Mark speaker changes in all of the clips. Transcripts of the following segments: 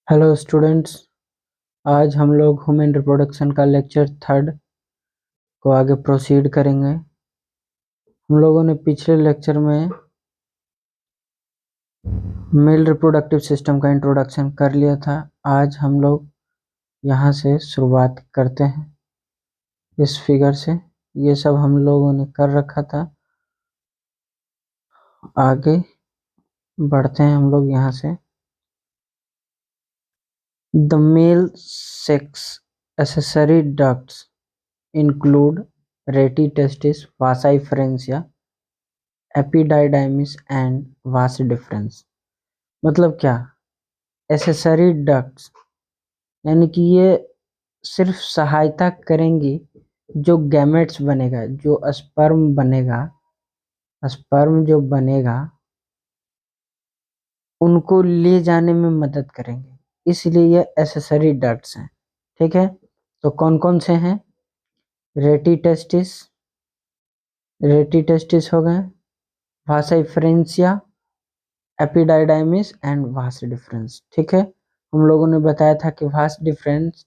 Speaker 1: Hello students. आज हम लोग ह्यूमन रिप्रोडक्शन का लेक्चर 3 को आगे प्रोसीड करेंगे। हम लोगों ने पिछले लेक्चर में मेल रिप्रोडक्टिव सिस्टम का इंट्रोडक्शन कर लिया था। आज हम लोग यहाँ से शुरुआत करते हैं इस फिगर से। ये सब हम लोगों ने कर रखा था। आगे बढ़ते हैं हम लोग यहाँ से। The male sex accessory ducts include retitestis, vasa efferentia, epididymis and vas deferens. मतलब क्या? एसेसरी डक्ट्स यानी कि ये सिर्फ सहायता करेंगी जो गैमेट्स बनेगा, जो स्पर्म जो बनेगा उनको ले जाने में मदद करेंगे, इसलिए ये एसेसरी डक्ट्स हैं। ठीक है, तो कौन कौन से हैं? रेटिटेस्टिस हो गए, वासा एफरेंसिया, एपिडाइडाइमिस एंड वास डिफरेंस। ठीक है, हम लोगों ने बताया था कि वास डिफरेंस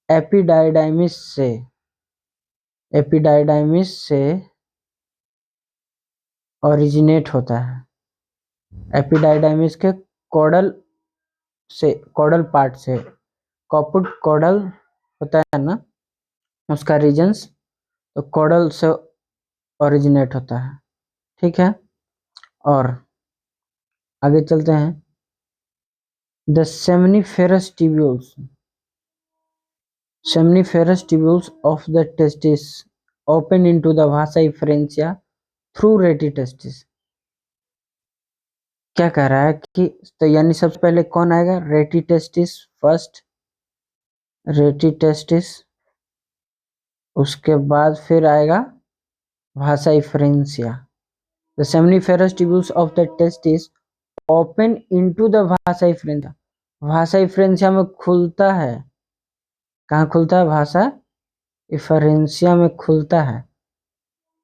Speaker 1: एपिडाइडाइमिस से ओरिजिनेट होता है। एपिडाइडाइमिस के कॉडल पार्ट से, कॉपुट कॉडल होता है ना, उसका रीजन्स, तो कॉडल से ओरिजिनेट होता है। ठीक है, और आगे चलते हैं। The seminiferous tubules of the testis open into the vasa एफरेंसिया through rete testis. क्या कह रहा है कि तो यानी सबसे पहले कौन आएगा? रेटिटेस्टिस फर्स्ट, रेटिटेस्टिस, उसके बाद फिर आएगा vasa efferentia. The seminiferous tubules of the testis open into the vasa efferentia. Vasa efferentia में खुलता है। कहाँ खुलता है? वासा एफरेंसिया में खुलता है।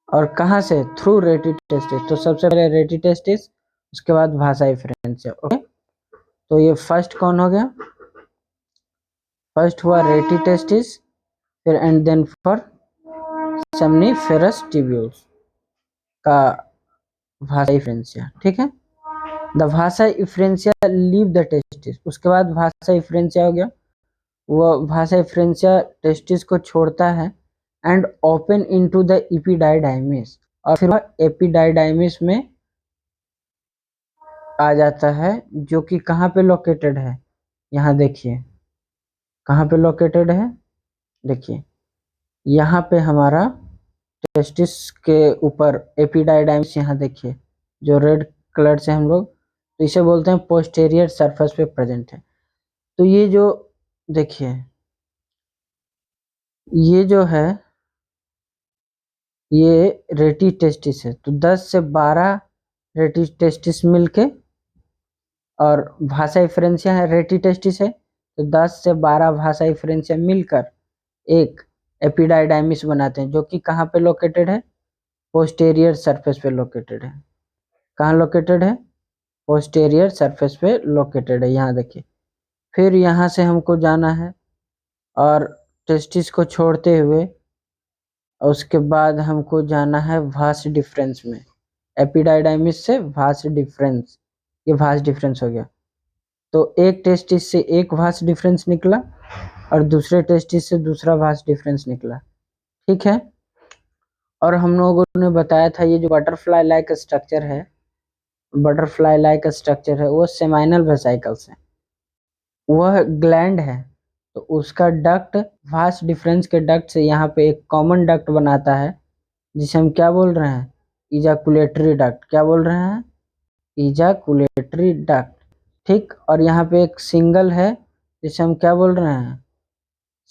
Speaker 1: और कहाँ से? Through rete testis. तो सबसे पहले रेटिटेस्टिस, उसके बाद वासा एफरेंसिया। ओके, तो ये फर्स्ट कौन हो गया? फर्स्ट हुआ रेटिटेस्टिस, फिर and then for seminiferous tubules का वासा एफरेंसिया। ठीक है, the vasa efferentia leave the testis. उसके बाद वासा एफरेंसिया हो गया, वो वासा एफरेंसिया टेस्टिस को छोड़ता है एंड ओपन इनटू द एपिडाइडाइमिस, और फिर वह एपिडाइडाइमिस में आ जाता है, जो कि कहाँ पे लोकेटेड है? यहाँ देखिए कहाँ पे लोकेटेड है। देखिए यहाँ पे हमारा टेस्टिस के ऊपर एपिडाइडाइमिस, यहाँ देखिए जो रेड कलर से हम लोग, तो इसे बोलते हैं पोस्टेरियर सरफेस पे प्रेजेंट है। तो ये जो देखिए ये जो है ये रेटिटेस्टिस है। तो 10 से 12 रेटिटेस्टिस मिलके, और भाषा एफरेंसिया है, रेटिटेस्टिस है, तो 10 से 12 भाषा एफरेंसिया मिलकर एक एपिडाइडाइमिस बनाते हैं, जो कि कहाँ पे लोकेटेड है? पोस्टेरियर सरफेस पे लोकेटेड है। कहाँ लोकेटेड है? पोस्टेरियर सरफेस पे लोकेटेड है। यहाँ देखिए, फिर यहाँ से हमको जाना है और टेस्टिस को छोड़ते हुए उसके बाद हमको जाना है वास डिफरेंस में। एपिडाइडाइमिस से वास डिफरेंस, ये वास डिफरेंस हो गया। तो एक टेस्टिस से एक वास डिफरेंस निकला और दूसरे टेस्टिस से दूसरा वास डिफरेंस निकला। ठीक है, और हम लोगों ने बताया था ये जो बटरफ्लाई लाइक स्ट्रक्चर है वो सेमाइनल वेसिकल्स है, वह ग्लैंड है। तो उसका डक्ट वास डिफरेंस के डक्ट से यहाँ पे एक कॉमन डक्ट बनाता है, जिसे हम क्या बोल रहे हैं? इजाकुलेटरी डक्ट। क्या बोल रहे हैं? इजाकुलेटरी डक्ट। ठीक, और यहाँ पे एक सिंगल है, जिसे हम क्या बोल रहे हैं?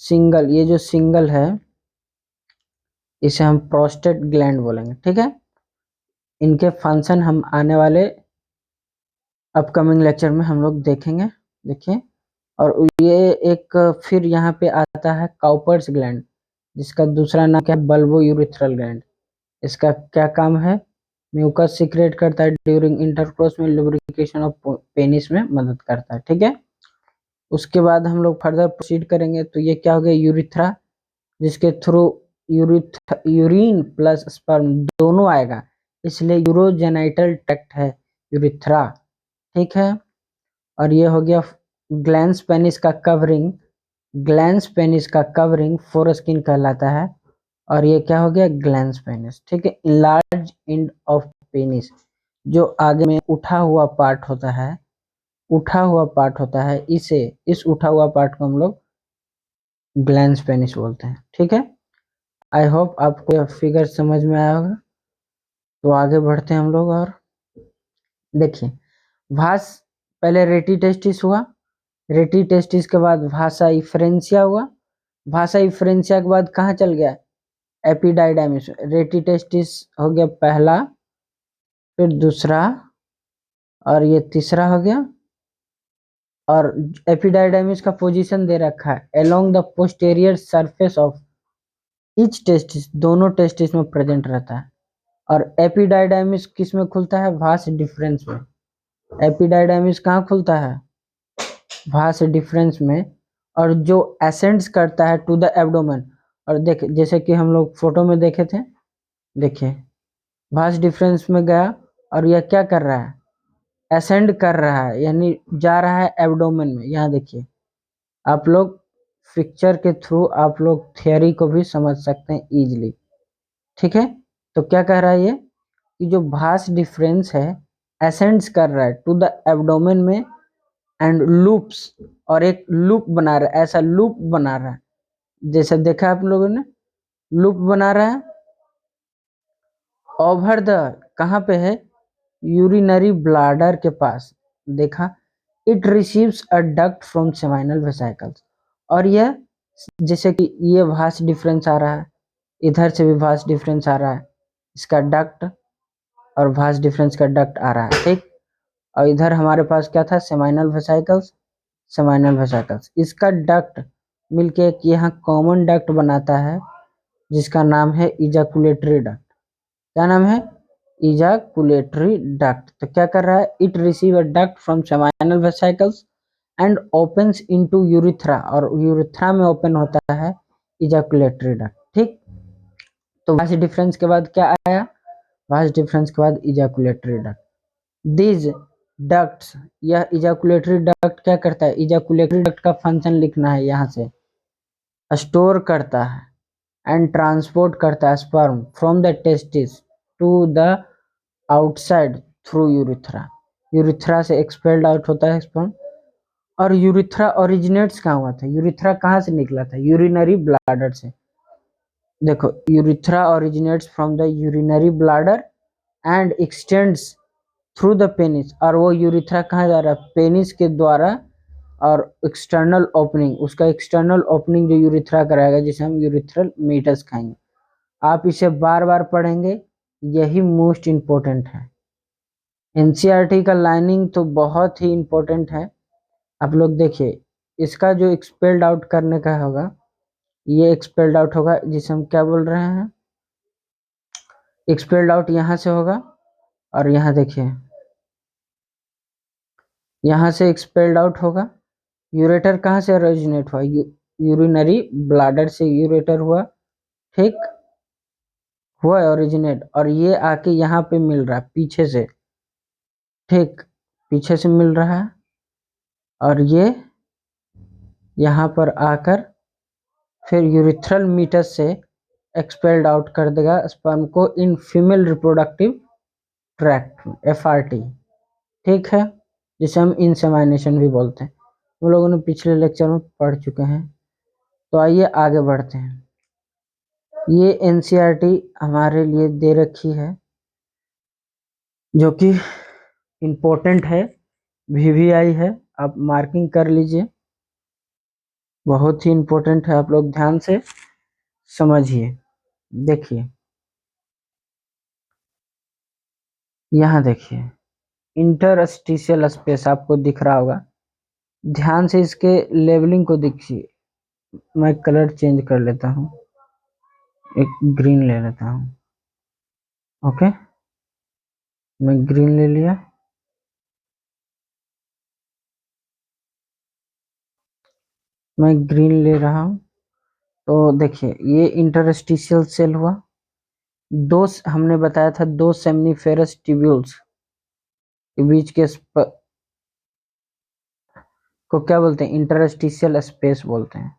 Speaker 1: सिंगल। ये जो सिंगल है इसे हम प्रोस्टेट ग्लैंड बोलेंगे। ठीक है, इनके फंक्शन हम आने वाले अपकमिंग लेक्चर में हम लोग देखेंगे। देखिए, और ये एक फिर यहाँ पे आता है काउपर्स ग्लैंड, जिसका दूसरा नाम क्या है? Bulbo urethral gland. इसका क्या काम है? म्यूकस सीक्रेट करता है ड्यूरिंग इंटरकोर्स में, लुब्रिकेशन ऑफ पेनिस में मदद करता है। ठीक है, उसके बाद हम लोग फर्दर प्रोसीड करेंगे। तो ये क्या हो गया, यूरिथ्रा, जिसके थ्रू यूरिन प्लस स्पर्म दोनों आएगा, इसलिए यूरोजेनाइटल ट्रैक्ट है यूरिथ्रा। ठीक है। और ये हो गया ग्लैंस पेनिस का कवरिंग, ग्लैंस पेनिस का कवरिंग फोरस्किन कहलाता है। और ये क्या हो गया, ग्लैंस पेनिस। ठीक है। लार्ज एंड ऑफ पेनिस, जो आगे में उठा हुआ पार्ट होता है, उठा हुआ पार्ट होता है, इसे, इस उठा हुआ पार्ट को हम लोग ग्लैंस पेनिस बोलते हैं। ठीक है। आई होप आपको यह फिगर समझ में आया होगा। तो आगे बढ़ते हैं हम लोग। और देखिए, भास, पहले रेटी टेस्टिस हुआ, रेटी टेस्टिस के बाद भासा इफ्रेंसिया हुआ, भासा इफ्रेंसिया के बाद कहाँ चल गया, एपिडाइडाइमिस। रेटी टेस्टिस हो गया पहला, फिर दूसरा, और ये तीसरा हो गया। और एपिडाइडाइमिस का पोजीशन दे रखा है along the posterior surface of each testis, दोनों टेस्टिस में प्रेजेंट रहता है। और एपिडाइडाइमिस किस में खुलता है, भास डिफरेंस में। एपिडाइडाइमिस कहाँ खुलता है, भास डिफरेंस में। और जो एसेंड्स करता है टू द एब्डोमेन, और देख जैसे कि हम लोग फोटो में देखे थे, देखिए भास डिफरेंस में गया और यह क्या कर रहा है, एसेंड कर रहा है, यानी जा रहा है एब्डोमेन में। यहाँ देखिए, आप लोग पिक्चर के थ्रू आप लोग थियोरी को भी समझ सकते हैं इजीली। ठीक है। तो क्या कह रहा है ये, कि जो भास डिफरेंस है एसेंड्स कर रहा है टू द एब्डोमेन में, एंड लूप्स, और एक लूप बना रहा है, ऐसा लूप बना रहा है, जैसे देखा आप लोगों ने, लूप बना रहा है ओवर द, कहाँ पे है, यूरिनरी ब्लाडर के पास। देखा, it receives a duct from seminal vesicles. और यह, जैसे कि ये भास डिफरेंस आ रहा है, इधर से भी भास डिफरेंस आ रहा है, इसका डक्ट, और भास डिफरेंस का डक्ट आ रहा है। ठीक। और इधर हमारे पास क्या था, सेमाइनल वेसिकल्स, सेमाइनल वेसिकल्स, इसका डक्ट मिलके एक यहाँ कॉमन डक्ट बनाता है, जिसका नाम है इजाकुलेटरी डक्ट। क्या नाम है, इजाकुलेटरी डक्ट। तो क्या कर रहा है, it receive a duct from seminal vesicles and opens into urethra, और यूरिथ्रा में ओपन होता है इजाकुलेटरी डक्ट। ठीक। तो वास डिफरेंस के बाद क्या आया, वास डिफरेंस के बाद इजाकुलेटरी डक्ट। दिस डक्ट्स, यह इजाकुलेटरी डक्ट क्या करता है, इजाकुलेटरी डक्ट का फंक्शन लिखना है, यहाँ से स्टोर करता है एंड ट्रांसपोर्ट करता है sperm from the testis to the outside through urethra, urethra से एक्सपेल्ड आउट होता है स्पर्म। और यूरिथ्रा ओरिजिनेट्स कहाँ हुआ था, यूरिथ्रा कहाँ से निकला था, यूरिनरी ब्लाडर से। देखो, urethra originates from the urinary bladder and x tends through the penis, और वो यूरिथ्रा कहाँ जा रहा है, पेनिस के द्वारा। और एक्सटर्नल ओपनिंग, उसका एक्सटर्नल ओपनिंग जो यूरिथ्रा कराएगा, जिसे हम यूरिथ्रल मीटस खाएंगे। आप इसे बार बार पढ़ेंगे, यही मोस्ट इंपॉर्टेंट है। एनसीईआरटी का लाइनिंग तो बहुत ही इंपॉर्टेंट है। आप लोग देखिए, इसका जो एक्सपेल्ड आउट करने का होगा, ये एक्सपेल्ड आउट होगा, जिसे हम क्या बोल रहे हैं, एक्सपेल्ड आउट यहाँ से होगा। और यहाँ देखिए, यहाँ से एक्सपेल्ड आउट होगा। यूरेटर कहाँ से ओरिजिनेट हुआ, यूरिनरी ब्लाडर से यूरेटर हुआ। ठीक, हुआ ओरिजिनेट, और ये आके यहाँ पे मिल रहा है पीछे से। ठीक, पीछे से मिल रहा है, और ये यहाँ पर आकर फिर यूरिथ्रल मीटस से एक्सपेल्ड आउट कर देगा स्पर्म को in female reproductive tract, FRT. ठीक है, जिसे हम इंसेमिनेशन भी बोलते हैं, हम लोगों ने पिछले लेक्चर में पढ़ चुके हैं। तो आइए आगे बढ़ते हैं। ये एनसीईआरटी हमारे लिए दे रखी है, जो कि इम्पोर्टेंट है, वीवीआई है, आप मार्किंग कर लीजिए, बहुत ही इम्पोर्टेंट है, आप लोग ध्यान से समझिए। देखिए, यहाँ देखिए, इंटरस्टिशियल स्पेस आपको दिख रहा होगा, ध्यान से इसके लेवलिंग को देखिए। मैं कलर चेंज कर लेता हूँ, एक ग्रीन ले लेता हूँ। ओके, मैं ग्रीन ले लिया। मैं ग्रीन ले रहा हूँ। तो देखिए ये इंटरस्टिशियल सेल हुआ। हमने बताया था दो सेमनीफेरस ट्यूब्यूल्स के बीच के को क्या बोलते हैं, इंटरस्टिशियल स्पेस बोलते हैं।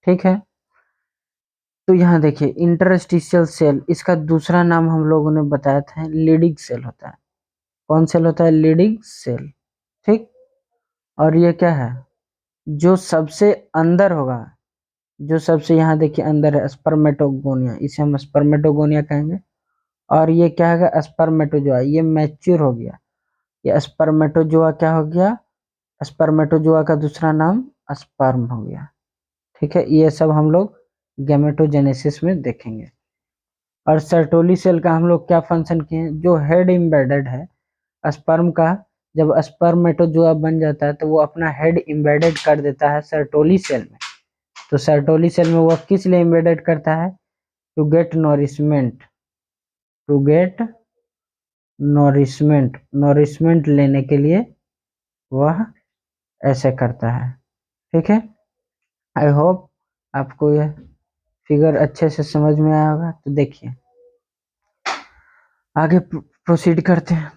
Speaker 1: ठीक है, तो यहाँ देखिए इंटरस्टिशियल सेल, इसका दूसरा नाम हम लोगों ने बताया था लीडिंग सेल होता है। कौन सेल होता है? Leading cell. ठीक, और ये क्या है? जो सबसे अंदर होगा, जो सबसे यहाँ देखिए अंदर है, स्पर्मेटोगोनिया, इसे हम स्पर्मेटोगोनिया कहेंगे। और ये क्या है? स्पर्मेटोजोआ, ये मैच्योर हो गया। ये स्पर्मेटोजोआ क्या हो गया? स्पर्मेटोजोआ का दूसरा नाम स्पर्म हो गया। ठीक है, ये सब हम लोग गैमेटोजेनेसिस में देखेंगे। और सर्टोली सेल का हम लोग क्या फंक्शन किए हैं? जो हेड एम्बेडेड है स्पर्म का, जब स्पर्मेटोजोआ बन जाता है तो वो अपना हेड एम्बेडेड कर देता है सर्टोली सेल में। तो सर्टोली सेल में वो किस लिए एम्बेडेड करता है? To get nourishment, to get nourishment, nourishment लेने के लिए वह ऐसे करता है। ठीक है, आई होप आपको यह फिगर अच्छे से समझ में आया होगा। तो देखिए आगे प्रोसीड करते हैं।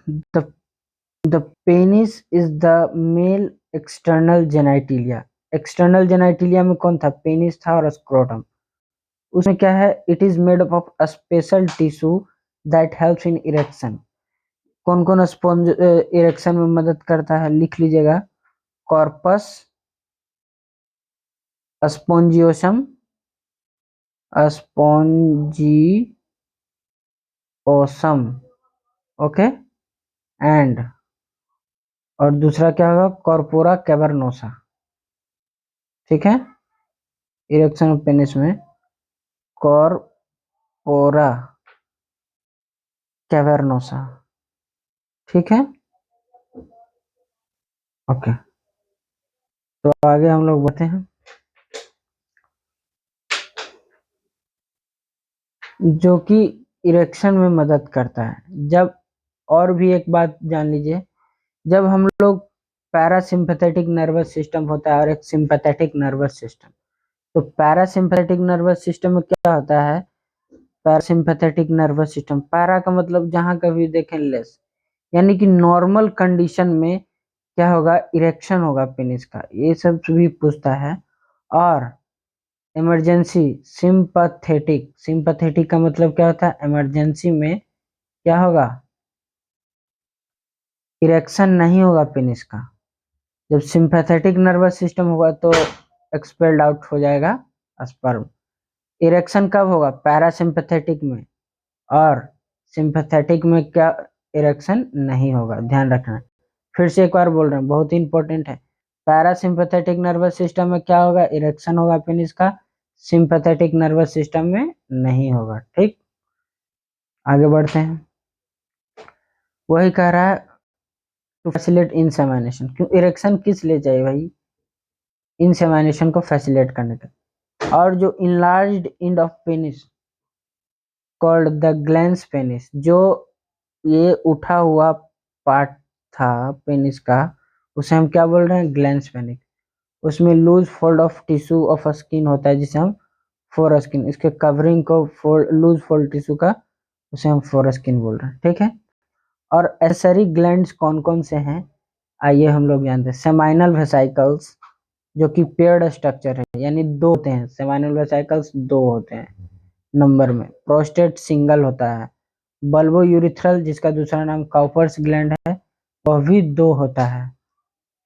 Speaker 1: The penis is the male external genitalia. External genitalia में कौन था? पेनिस था और स्क्रोटम। उसमें क्या है? It is made up of special tissue that helps in erection. कौन कौन स्पॉन्ज इरेक्शन में मदद करता है? लिख लीजिएगा, कॉर्पस स्पोंजियोसम, स्पोंजियोसम, ओके, एंड और दूसरा क्या होगा? Corpora cavernosa. ठीक है, इरेक्शन ऑफ पेनिस में कॉर्पोरा कैवर्नोसा। ठीक है, ओके, तो आगे हम लोग बढ़ते हैं। जो कि इरेक्शन में मदद करता है। जब, और भी एक बात जान लीजिए, जब हम लोग पैरासिम्पैथेटिक नर्वस सिस्टम होता है और एक सिंपैथेटिक नर्वस सिस्टम, तो पैरासिम्पैथेटिक नर्वस सिस्टम में क्या होता है? पैरासिम्पैथेटिक नर्वस सिस्टम, पैरा का मतलब जहां कभी देखें लेस, यानी कि नॉर्मल कंडीशन में क्या होगा? इरेक्शन होगा पेनिस का, ये सब भी पूछता है। और इमरजेंसी सिंपैथेटिक, सिंपैथेटिक का मतलब क्या होता है? इमरजेंसी में क्या होगा? इरेक्शन नहीं होगा पेनिस का। जब सिंपैथेटिक नर्वस सिस्टम होगा तो एक्सपेल्ड आउट हो जाएगा स्पर्म। इरेक्शन कब होगा? पैरासिम्पैथेटिक में, और सिंपैथेटिक में क्या इरेक्शन नहीं होगा, ध्यान रखना। फिर से एक बार बोल रहे हैं, बहुत ही इंपॉर्टेंट है। पैरासिम्पैथेटिक नर्वस सिस्टम में क्या होगा? इरेक्शन होगा पेनिस का, सिंपैथेटिक नर्वस सिस्टम में नहीं होगा। ठीक, आगे बढ़ते हैं। वही कह रहा है टू फैसिलिटेट इंसेमिनेशन। क्यों इरेक्शन किस लिए चाहिए भाई? इंसेमिनेशन को फैसिलिटेट करने का। और जो enlarged end of penis called the glans penis, जो ये उठा हुआ पार्ट था पेनिस का, उसे हम क्या बोल रहे हैं? Glans penis. उसमें loose fold of tissue of skin होता है जिसे हम फोर स्किन, इसके कवरिंग को लूज फोल्ड टिश्यू का, उसे हम फोर स्किन बोल रहे हैं। ठीक है, और एसेरी ग्लैंड्स कौन कौन से हैं आइए हम लोग जानते हैं। सेमाइनल वेसाइकल्स, जो कि पेयर्ड स्ट्रक्चर है, यानी दो होते हैं। सेमाइनल वेसाइकल्स दो होते हैं नंबर में। प्रोस्टेट सिंगल होता है। बल्बो यूरिथ्रल, जिसका दूसरा नाम काउपर्स ग्लैंड है, वह भी दो होता है।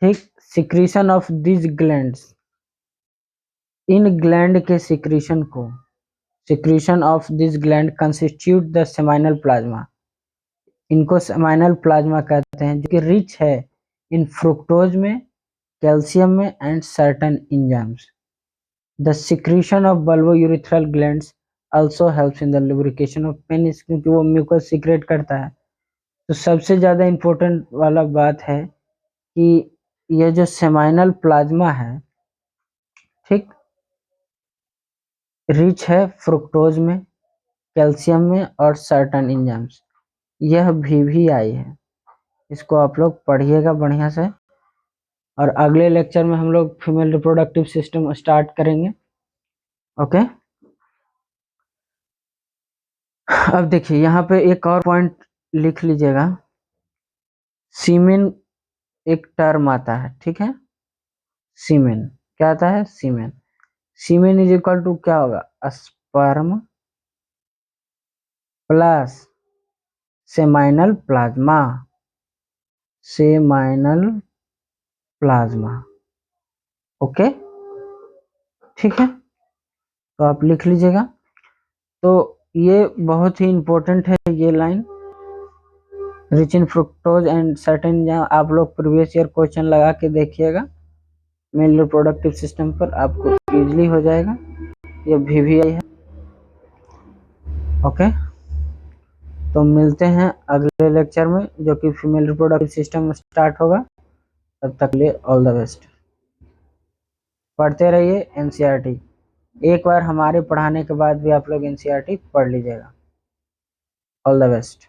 Speaker 1: ठीक, सिक्रीशन ऑफ दिस ग्लैंड्स, इन ग्लैंड के सिक्रीशन को, secretion of this gland constitute the seminal plasma. इनको सेमाइनल प्लाज्मा कहते हैं, जो कि रिच है इन फ्रुक्टोज में, कैल्शियम में and certain enzymes. The secretion of bulbourethral glands also helps in the lubrication of penis, क्योंकि वो म्यूकस सीक्रेट करता है। तो सबसे ज्यादा इंपॉर्टेंट वाला बात है कि ये जो सेमाइनल प्लाज्मा है, ठीक, रिच है फ्रुक्टोज में, कैल्शियम में और सर्टन एंजाइम्स। यह भी आई है, इसको आप लोग पढ़िएगा बढ़िया से। और अगले लेक्चर में हम लोग फीमेल रिप्रोडक्टिव सिस्टम स्टार्ट करेंगे। ओके, अब देखिए यहाँ पे एक और पॉइंट लिख लीजिएगा। सीमेन एक टर्म आता है, ठीक है। सीमेन क्या आता है? सीमेन। सीमेन इज इक्वल टू क्या होगा? Sperm plus seminal plasma. Seminal plasma, okay, ठीक है। तो आप लिख लीजिएगा। तो ये बहुत ही इंपॉर्टेंट है ये line, rich in fructose and certain. जहाँ आप लोग प्रीवियस ईयर क्वेश्चन लगा के देखिएगा मेल रिप्रोडक्टिव सिस्टम पर, आपको इजीली हो जाएगा। ये VVI है। ओके, तो मिलते हैं अगले लेक्चर में जो कि फीमेल रिप्रोडक्टिव सिस्टम स्टार्ट होगा। तब तक लिए ऑल द बेस्ट। पढ़ते रहिए NCERT। एक बार हमारे पढ़ाने के बाद भी आप लोग NCERT पढ़ लीजिएगा। All the best.